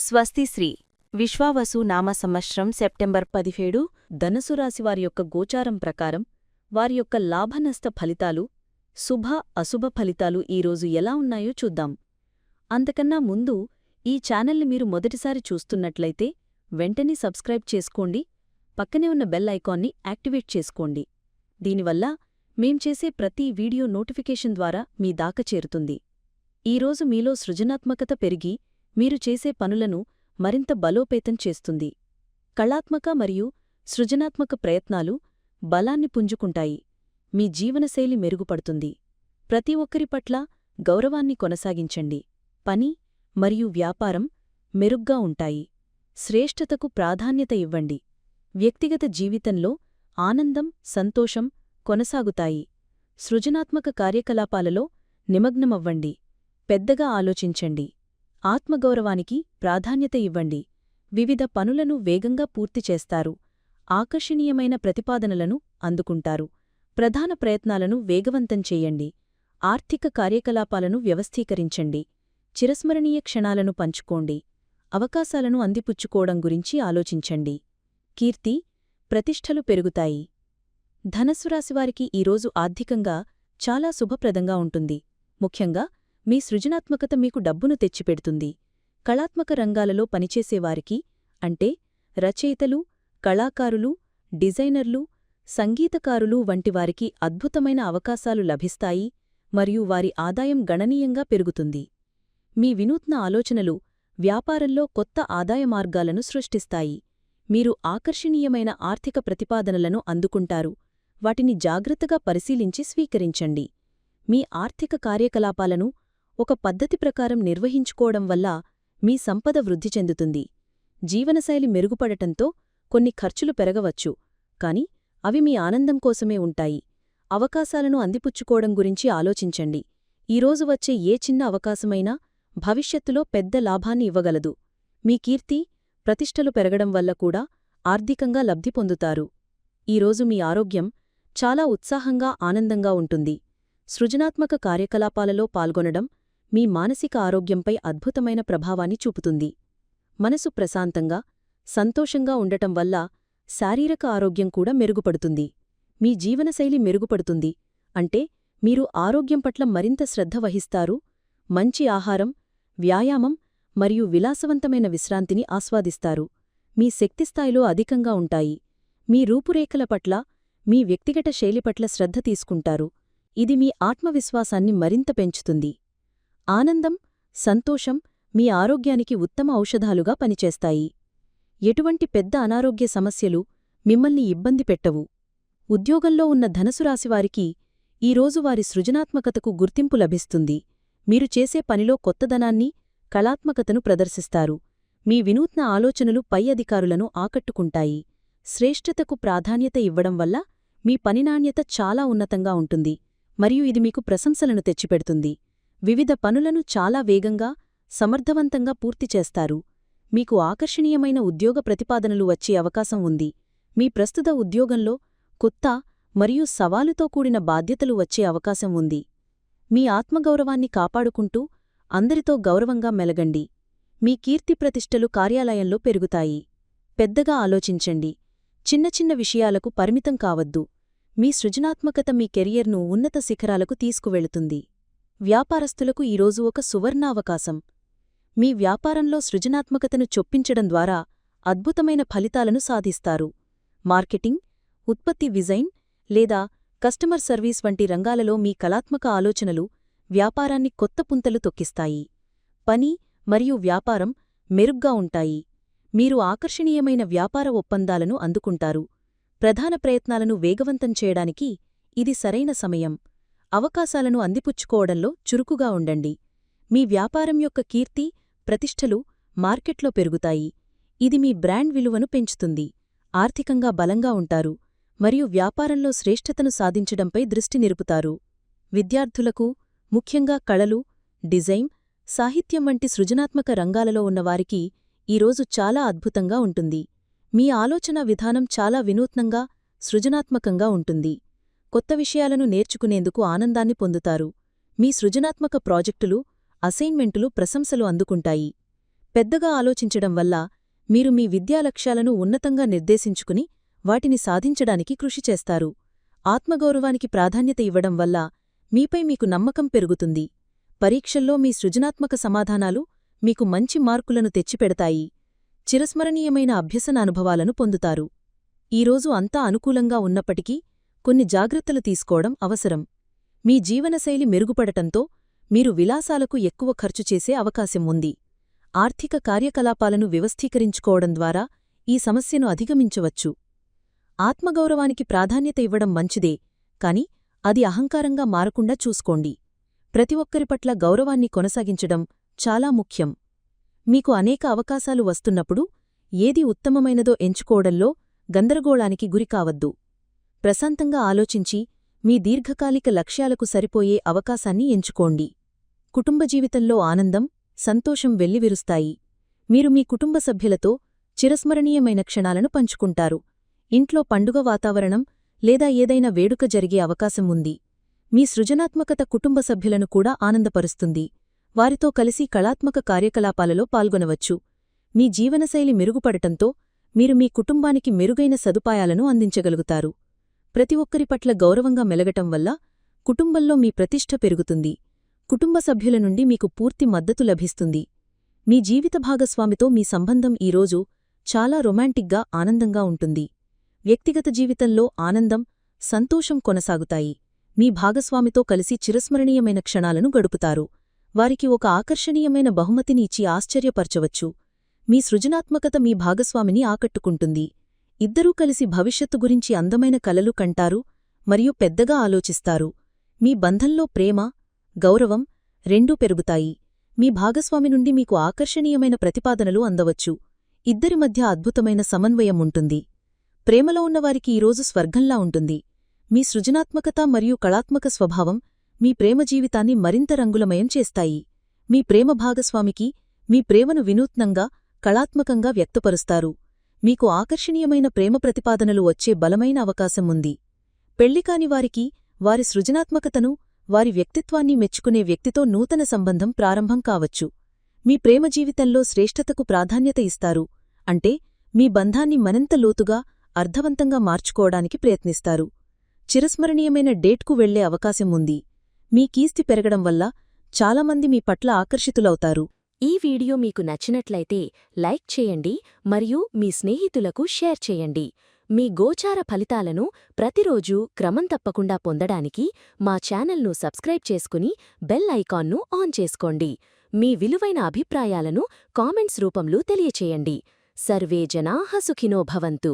స్వస్తిశ్రీ విశ్వావసు నామ సంవత్సరం సెప్టెంబర్ 17 ధనుసు రాశివారి యొక్క గోచారం ప్రకారం వారి యొక్క లాభనష్ట ఫలితాలు శుభ అశుభ ఫలితాలు ఈరోజు ఎలా ఉన్నాయో చూద్దాం. అంతకన్నా ముందు ఈ ఛానల్ని మీరు మొదటిసారి చూస్తున్నట్లయితే వెంటనే సబ్స్క్రైబ్ చేసుకోండి, పక్కనే ఉన్న బెల్ ఐకాన్ని యాక్టివేట్ చేసుకోండి. దీనివల్ల మేం చేసే ప్రతి వీడియో నోటిఫికేషన్ ద్వారా మీ దాకా చేరుతుంది. ఈరోజు మీలో సృజనాత్మకత పెరిగి మీరు చేసే పనులను మరింత బలోపేతం చేస్తుంది. కళాత్మక మరియు సృజనాత్మక ప్రయత్నాలు బలాన్ని పుంజుకుంటాయి. మీ జీవనశైలి మెరుగుపడుతుంది. ప్రతి ఒక్కరి పట్ల గౌరవాన్ని కొనసాగించండి. పని మరియు వ్యాపారం మెరుగ్గా ఉంటాయి. శ్రేష్ఠతకు ప్రాధాన్యత ఇవ్వండి. వ్యక్తిగత జీవితంలో ఆనందం, సంతోషం కొనసాగుతాయి. సృజనాత్మక కార్యకలాపాలలో నిమగ్నమవ్వండి. పెద్దగా ఆలోచించండి. ఆత్మగౌరవానికి ప్రాధాన్యత ఇవ్వండి. వివిధ పనులను వేగంగా పూర్తి చేస్తారు. ఆకర్షణీయమైన ప్రతిపాదనలను అందుకుంటారు. ప్రధాన ప్రయత్నాలను వేగవంతం చేయండి. ఆర్థిక కార్యకలాపాలను వ్యవస్థీకరించండి. చిరస్మరణీయ క్షణాలను పంచుకోండి. అవకాశాలను అందిపుచ్చుకోవడం గురించి ఆలోచించండి. కీర్తి, ప్రతిష్టలు పెరుగుతాయి. ధనస్సు రాశివారికి ఈరోజు ఆర్థికంగా చాలా శుభప్రదంగా ఉంటుంది. ముఖ్యంగా మీ సృజనాత్మకత మీకు డబ్బును తెచ్చిపెడుతుంది. కళాత్మక రంగాలలో పనిచేసేవారికి అంటే రచయితలు, కళాకారులు, డిజైనర్లు, సంగీతకారులు వంటివారికి అద్భుతమైన అవకాశాలు లభిస్తాయి మరియు వారి ఆదాయం గణనీయంగా పెరుగుతుంది. మీ వినూత్న ఆలోచనలు వ్యాపారంలో కొత్త ఆదాయ మార్గాలను సృష్టిస్తాయి. మీరు ఆకర్షణీయమైన ఆర్థిక ప్రతిపాదనలను అందుకుంటారు. వాటిని జాగ్రత్తగా పరిశీలించి స్వీకరించండి. మీ ఆర్థిక కార్యకలాపాలను ఒక పద్ధతి ప్రకారం నిర్వహించుకోవడం వల్ల మీ సంపద వృద్ధి చెందుతుంది. జీవనశైలి మెరుగుపడటంతో కొన్ని ఖర్చులు పెరగవచ్చు, కాని అవి మీ ఆనందం కోసమే ఉంటాయి. అవకాశాలను అందిపుచ్చుకోవడం గురించి ఆలోచించండి. ఈరోజు వచ్చే ఏ చిన్న అవకాశమైనా భవిష్యత్తులో పెద్ద లాభాన్ని ఇవ్వగలదు. మీ కీర్తి, ప్రతిష్టలు పెరగడం వల్ల కూడా ఆర్థికంగా లబ్ధి పొందుతారు. ఈరోజు మీ ఆరోగ్యం చాలా ఉత్సాహంగా, ఆనందంగా ఉంటుంది. సృజనాత్మక కార్యకలాపాలలో పాల్గొనడం మీ మానసిక ఆరోగ్యంపై అద్భుతమైన ప్రభావాన్ని చూపుతుంది. మనసు ప్రశాంతంగా, సంతోషంగా ఉండటం వల్ల శారీరక ఆరోగ్యం కూడా మెరుగుపడుతుంది. మీ జీవనశైలి మెరుగుపడుతుంది అంటే మీరు ఆరోగ్యం పట్ల మరింత శ్రద్ధ వహిస్తారు. మంచి ఆహారం, వ్యాయామం మరియు విలాసవంతమైన విశ్రాంతిని ఆస్వాదిస్తారు. మీ శక్తిస్థాయిలో అధికంగా ఉంటాయి. మీ రూపురేఖల పట్ల, మీ వ్యక్తిగత శైలి పట్ల శ్రద్ధ తీసుకుంటారు. ఇది మీ ఆత్మవిశ్వాసాన్ని మరింత పెంచుతుంది. ఆనందం, సంతోషం మీ ఆరోగ్యానికి ఉత్తమ ఔషధాలుగా పనిచేస్తాయి. ఎటువంటి పెద్ద అనారోగ్య సమస్యలు మిమ్మల్ని ఇబ్బంది పెట్టవు. ఉద్యోగంలో ఉన్న ధనసు రాశివారికి ఈరోజు వారి సృజనాత్మకతకు గుర్తింపు లభిస్తుంది. మీరు చేసే పనిలో కొత్తదనాన్ని, కళాత్మకతను ప్రదర్శిస్తారు. మీ వినూత్న ఆలోచనలు పై అధికారులను ఆకట్టుకుంటాయి. శ్రేష్ఠతకు ప్రాధాన్యత ఇవ్వడం వల్ల మీ పని నాణ్యత చాలా ఉన్నతంగా ఉంటుంది మరియు ఇది మీకు ప్రశంసలను తెచ్చిపెడుతుంది. వివిధ పనులను చాలా వేగంగా, సమర్థవంతంగా పూర్తి చేస్తారు. మీకు ఆకర్షణీయమైన ఉద్యోగ ప్రతిపాదనలు వచ్చే అవకాశం ఉంది. మీ ప్రస్తుత ఉద్యోగంలో కొత్త మరియు సవాలుతో కూడిన బాధ్యతలు వచ్చే అవకాశం ఉంది. మీ ఆత్మగౌరవాన్ని కాపాడుకుంటూ అందరితో గౌరవంగా మెలగండి. మీ కీర్తి ప్రతిష్టలు కార్యాలయంలో పెరుగుతాయి. పెద్దగా ఆలోచించండి. చిన్న చిన్న విషయాలకు పరిమితం కావద్దు. మీ సృజనాత్మకత మీ కెరియర్ను ఉన్నత శిఖరాలకు తీసుకువెళుతుంది. వ్యాపారస్తులకు ఈరోజు ఒక సువర్ణావకాశం. మీ వ్యాపారంలో సృజనాత్మకతను చొప్పించడం ద్వారా అద్భుతమైన ఫలితాలను సాధిస్తారు. మార్కెటింగ్, ఉత్పత్తి డిజైన్ లేదా కస్టమర్ సర్వీస్ వంటి రంగాలలో మీ కళాత్మక ఆలోచనలు వ్యాపారాన్ని కొత్త పుంతలు తొక్కిస్తాయి. పని మరియు వ్యాపారం మెరుగ్గా ఉంటాయి. మీరు ఆకర్షణీయమైన వ్యాపార ఒప్పందాలను అందుకుంటారు. ప్రధాన ప్రయత్నాలను వేగవంతం చేయడానికి ఇది సరైన సమయం. అవకాశాలను అందిపుచ్చుకోవడంలో చురుకుగా ఉండండి. మీ వ్యాపారం యొక్క కీర్తి, ప్రతిష్టలు మార్కెట్లో పెరుగుతాయి. ఇది మీ బ్రాండ్ విలువను పెంచుతుంది. ఆర్థికంగా బలంగా ఉంటారు మరియు వ్యాపారంలో శ్రేష్ఠతను సాధించడంపై దృష్టి నిలుపుతారు. విద్యార్థులకు, ముఖ్యంగా కళలు, డిజైన్, సాహిత్యం వంటి సృజనాత్మక రంగాలలో ఉన్నవారికి ఈరోజు చాలా అద్భుతంగా ఉంటుంది. మీ ఆలోచన విధానం చాలా వినూత్నంగా, సృజనాత్మకంగా ఉంటుంది. కొత్త విషయాలను నేర్చుకునేందుకు ఆనందాన్ని పొందుతారు. మీ సృజనాత్మక ప్రాజెక్టులు, అసైన్మెంటులు ప్రశంసలు అందుకుంటాయి. పెద్దగా ఆలోచించడం వల్ల మీరు మీ విద్యా లక్ష్యాలను ఉన్నతంగా నిర్దేశించుకుని వాటిని సాధించడానికి కృషి చేస్తారు. ఆత్మగౌరవానికి ప్రాధాన్యత ఇవ్వడం వల్ల మీపై మీకు నమ్మకం పెరుగుతుంది. పరీక్షల్లో మీ సృజనాత్మక సమాధానాలు మీకు మంచి మార్కులను తెచ్చిపెడతాయి. చిరస్మరణీయమైన అభ్యసన అనుభవాలను పొందుతారు. ఈరోజు అంతా అనుకూలంగా ఉన్నప్పటికీ కొన్ని జాగ్రత్తలు తీసుకోవడం అవసరం. మీ జీవనశైలి మెరుగుపడటంతో మీరు విలాసాలకు ఎక్కువ ఖర్చు చేసే అవకాశం ఉంది. ఆర్థిక కార్యకలాపాలను వ్యవస్థీకరించుకోవడం ద్వారా ఈ సమస్యను అధిగమించవచ్చు. ఆత్మగౌరవానికి ప్రాధాన్యత ఇవ్వడం మంచిదే, కాని అది అహంకారంగా మారకుండా చూసుకోండి. ప్రతి ఒక్కరి పట్ల గౌరవాన్ని కొనసాగించడం చాలా ముఖ్యం. మీకు అనేక అవకాశాలు వస్తున్నప్పుడు ఏది ఉత్తమమైనదో ఎంచుకోవడంలో గందరగోళానికి గురికావద్దు. ప్రశాంతంగా ఆలోచించి మీ దీర్ఘకాలిక లక్ష్యాలకు సరిపోయే అవకాశాన్ని ఎంచుకోండి. కుటుంబ జీవితంలో ఆనందం, సంతోషం వెల్లివిరుస్తాయి. మీరు మీ కుటుంబ సభ్యులతో చిరస్మరణీయమైన క్షణాలను పంచుకుంటారు. ఇంట్లో పండుగ వాతావరణం లేదా ఏదైనా వేడుక జరిగే అవకాశం ఉంది. మీ సృజనాత్మకత కుటుంబ సభ్యులను కూడా ఆనందపరుస్తుంది. వారితో కలిసి కళాత్మక కార్యకలాపాలలో పాల్గొనవచ్చు. మీ జీవనశైలి మెరుగుపడటంతో మీరు మీ కుటుంబానికి మెరుగైన సదుపాయాలను అందించగలుగుతారు. ప్రతి ఒక్కరి పట్ల గౌరవంగా మెలగటం వల్ల కుటుంబంలో మీ ప్రతిష్ఠ పెరుగుతుంది. కుటుంబ సభ్యుల నుండి మీకు పూర్తి మద్దతు లభిస్తుంది. మీ జీవిత భాగస్వామితో మీ సంబంధం ఈరోజు చాలా రొమాంటిక్గా ఆనందంగా ఉంటుంది. వ్యక్తిగత జీవితంలో ఆనందం, సంతోషం కొనసాగుతాయి. మీ భాగస్వామితో కలిసి చిరస్మరణీయమైన క్షణాలను గడుపుతారు. వారికి ఒక ఆకర్షణీయమైన బహుమతిని ఇచ్చి ఆశ్చర్యపరచవచ్చు. మీ సృజనాత్మకత మీ భాగస్వామిని ఆకట్టుకుంటుంది. ఇద్దరూ కలిసి భవిష్యత్తు గురించి అందమైన కలలు కంటారు మరియు పెద్దగా ఆలోచిస్తారు. మీ బంధంలో ప్రేమ, గౌరవం రెండూ పెరుగుతాయి. మీ భాగస్వామి నుండి మీకు ఆకర్షణీయమైన ప్రతిపాదనలు అందవచ్చు. ఇద్దరి మధ్య అద్భుతమైన సమన్వయం ఉంటుంది. ప్రేమలో ఉన్నవారికి ఈరోజు స్వర్గంలా ఉంటుంది. మీ సృజనాత్మకత మరియు కళాత్మక స్వభావం మీ ప్రేమ జీవితాన్ని మరింత రంగులమయం చేస్తాయి. మీ ప్రేమ భాగస్వామికి మీ ప్రేమను వినూత్నంగా, కళాత్మకంగా వ్యక్తపరుస్తారు. మీకు ఆకర్షణీయమైన ప్రేమ ప్రతిపాదనలు వచ్చే బలమైన అవకాశం ఉంది. పెళ్లికాని వారికి వారి సృజనాత్మకతను, వారి వ్యక్తిత్వాన్ని మెచ్చుకునే వ్యక్తితో నూతన సంబంధం ప్రారంభం కావచ్చు. మీ ప్రేమ జీవితంలో శ్రేష్ఠతకు ప్రాధాన్యత ఇస్తారు, అంటే మీ బంధాన్ని మరింత లోతుగా, అర్థవంతంగా మార్చుకోవడానికి ప్రయత్నిస్తారు. చిరస్మరణీయమైన డేట్కు వెళ్లే అవకాశం ఉంది. మీ కీర్తి పెరగడం వల్ల చాలామంది మీ పట్ల ఆకర్షితులవుతారు. ఈ వీడియో మీకు నచ్చినట్లయితే లైక్ చేయండి మరియు మీ స్నేహితులకు షేర్ చేయండి. మీ గోచార ఫలితాలను ప్రతిరోజూ క్రమం తప్పకుండా పొందడానికి మా ఛానల్ను సబ్స్క్రైబ్ చేసుకుని బెల్ ఐకాన్ను ఆన్ చేసుకోండి. మీ విలువైన అభిప్రాయాలను కామెంట్స్ రూపంలో తెలియచేయండి. సర్వే జనాః సుఖినో భవంతు.